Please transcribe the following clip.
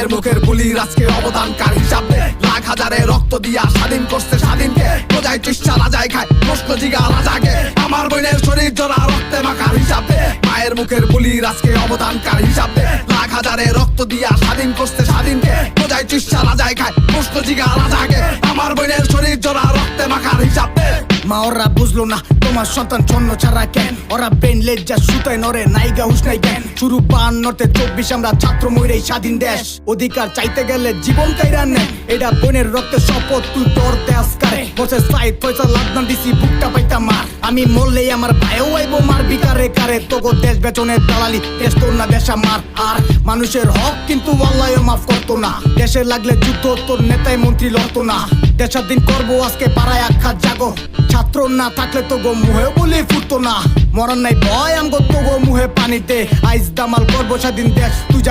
মায়ের মুখের পুলির আজকে অবদানকার হিসাব দে। লাখ হাজারে রক্ত দিয়া স্বাধীন করছে স্বাধীনকে, প্রজায় চিষ্টা রাজায় খায় প্রশ্ন জিগা রাজাকে। আমার বোনের শরীর জোড়া রক্তে মাখার হিসাব দে। মায়ের মুখের পুলির আজকে অবদানকার হিসাব দে। লাখ হাজারে রক্ত দিয়া স্বাধীন করছে স্বাধীনকে, প্রজায় চিষ্টা রাজায় খায় প্রশ্ন জিগা রাজাকে। আমার বোনের শরীর জোড়া রক্তে মাখার হিসাব দে। মা ওরা বুঝলো না তোমার সন্তান জন্ম ছাড়া কেন, ওরা ব্রেন লেজ্জা সুতায় নরে নাইগা হুসনাই কেন। শুরু 52 24 আমরা ছাত্র ময়ূরে স্বাধীন দেশ, অধিকার চাইতে গেলে জীবন কাইরা নেন। এটা বোনের রক্তে শপথ তুই তোর দেশ কারে, বসে সাইড পয়সা লাদনান দিছি বুকটা পাইতা মার। আমি মরলেই আমার ভাইও আইবো মার বিকারে কারে, তোগো দেশ বেচনের দালালি দেশ তোর না দেশ আমার। আর মানুষের হক কিন্তু আল্লাহও মাফ করতো না, দেশে লাগলে যুদ্ধ তোর নেতাই মন্ত্রী লড়তো না। দেশাধীন করবো আজকে পাড়ায় আখ্যাত জাগো, ছাত্র না থাকলে তো গো মুহে বলি ফুটতো না। মরণ নাই ভয় আমগো তো গো মুহে পানিতে, আইস দামাল করবো স্বাধীন দেশ তুই